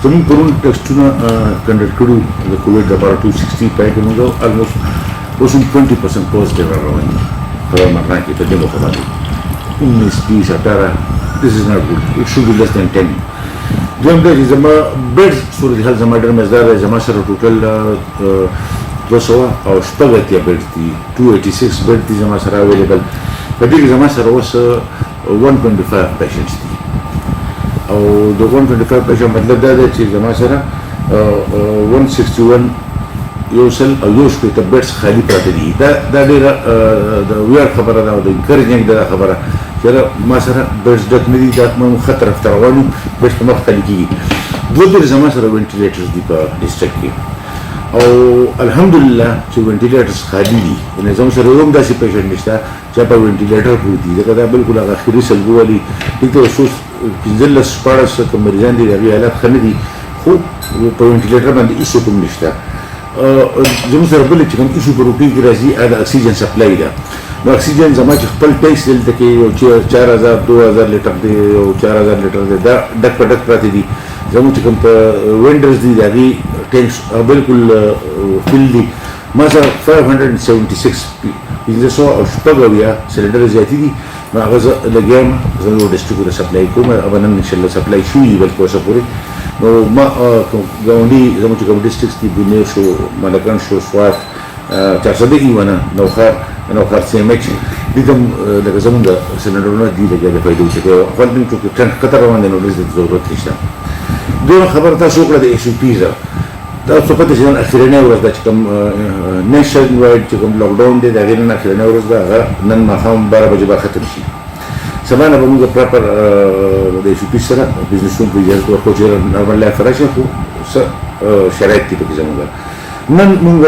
زموږ پرون ټیسټونه کنډکټ کړو د کووډ لپاره 260 پای کې موږ almost اوس 20% پوزټیو روان دي په مرنا کې ته دغه خبرې 19 18 this is not good it should be less than 10 دویم دا چې زما بیډ صورتحال زما ډېر مزدار دی زما سره ټوټل 200 او شپږ اتیا بیډ دي 286 بیډ دي زما سره اویلیبل په دې کې زما سره اوس 125 پیشنټس دي او د 125 پیشنټ مطلب دا دی چې زما سره 161 یو سل او یو شپېته بیډس خالي پراته دي دا ډېره د ویاړ خبره ده او د انکریجنګ ده خبره چې ما سره بیډس ډک نه دي دا موږ ښه طرف ته روان یو بیډس په مخ خالي کېږي دوه ډېر زما سره وینټیلیټرز دي په ډسټرکټ کې او الحمدلله چې وینټیلیټرز خالي دي یعنې زموږ سره یو هم داسې پیشنټ نشته چې په وینټیلیټر پروت دي ځکه دا بالکل هغه اخري سلګو والي دلته اوس 15 شپاړس کوم مریضان دي د هغې حالات ښه نه دي خو په وینټیلیټر باندې هېڅ کوم نشته زموږ سره بل چې کوم ایشو په روپۍ کې راځي هغه د اکسیجن سپلای ده نو اکسیجن زما چې خپل ټیکس دلته کې یو 4000 2000 لیټر دی یو 4000 لیټر دی دا ډک په ډک پراته دي زموږ چې کوم په وینډرز دي د هغې ټینکس بالکل فل دي ما سره 576 1500 او شپږ اویا سلنډر زیاتې دي نو هغه زه لګیا یم زه نور ډسټرکټو ته سپلای کوم او نن انشاءالله سپلای شوي دي بلکې اوسه پورې نو ما ګاونډي زموږ چې کوم ډسټرکټس دي بونیر شو ملکان شو سوات چارسده ایوانه نوخار سی ایم ایچ دي ته لکه زموږ سلنډرونه دي لګیا د پیدا چې خپل دې چې ټرک کتر روان دی نو د ضرورت نشته دویمه خبره تاسو وکړه د ایس او پیز دا څه پته چې نن اخرنۍ ورځ ده چې کوم نیشن وایډ چې کوم لاک ډاون دی د هغې نن اخرنۍ ورځ ده هغه نن ماښام 12 بجې به ختم شي سبا نه به موږ پراپر د ایس او پي سره بزنسونو په اجازه ورکوو چې نارمل لایف راشي خو څه شرایط دي پکې زموږ نن موږ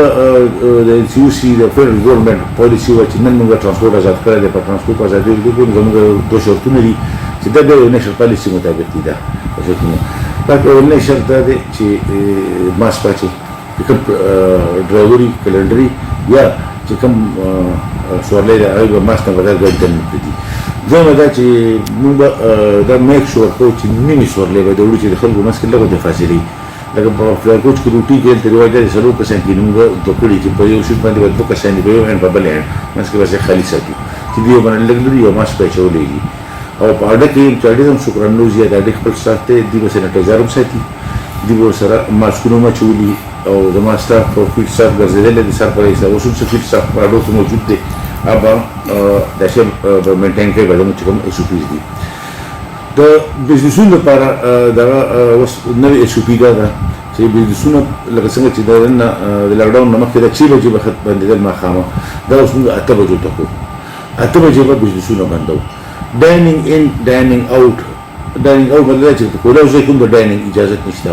د ان سی یو سی د فیډرل ګورنمنټ پالیسي وه چې نن موږ ټرانسپورټ آزاد کړی دی په ټرانسپورټ ازادي ورکوو زموږ دوه شرطونه دي چې دا د نیشنل پالیسي مطابق دي دا دا اولنی شرط دا دی چې ماسک واچوي چې کوم ډرایوري کلنډري یا چې کوم سورلی دی هغوی به ماسک نه بغیر ګاډي ته نه پرېږدي دویمه دا چې موږ به دا میک شور کوو چې نیمې سورلی به د وړو چې د خلکو منځ کې لږ د فاصلې لکه په فلایر کوچ کې روټي کې هلته رواج دی 4 کسان کې موږ دوه کړي چې په یو سیټ باندې به 2 کسان دي په یو هینډ په بل هینډ منځ کې به یې خالي ساتو چې دوی باندې لږ لري یو ماسک به اچولی وي او په اډه کې چې ډېر هم شکرانو زیات اډه خپل سټاف ته دی به سینیټایزر هم ساتي دی به سره ماسکونه هم اچولي او زما سټاف او فیلډ سټاف ګرځېدلی دی سر پر حساب اوس هم څه فیلډ سټاف په اډو کې موجود دی هغه دا شی به مینټین کوي به زموږ چې کوم ایس او پیز دي د بزنسونو لپاره دغه اوس نوې ایس او پي دا ده چې بزنسونه لکه څنګه چې د لاک ډاون نه مخکې دا 6 بجې به بندېدل ماښامه دا اوس موږ 8 بجو ته کوو 8 بجې به بزنسونه بندوو ډایننګ ان ډایننګ اوټ مطلب دا چې کولی ځای کوم د ډایننګ اجازت نشته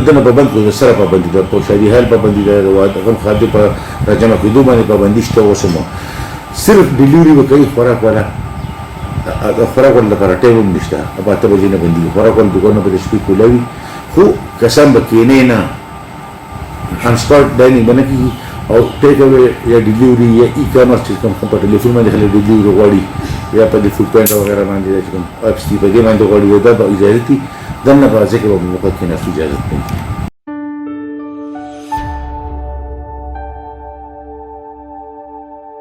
دنه پابند کړو د سره پابندي ده په شادي حال پابندي ده د غم خادي په راجمع کېدو باندې پابندي شته اوس هم صرف ډیلیوري به کوي خوراک والا خوراک والا لپاره ټایم هم نشته په 8 بجې نه بندېږي خوراک والا دوکانونه به د شپې کولاوي خو کسان به کېنې نه ان سپاټ ډایننګ به نه کېږي او ټیک اوې یا ډیلیوري یا ای کامرس چې کوم په ټلیفون باندې خلک ډیلیوري غواړي یا په دې فوډ پاینټ وغیره باندې چې کوم اپس دي په دې باندې غواړي دا به اجازه دي دنه په ځکه به موقع کې نه اجازه کوي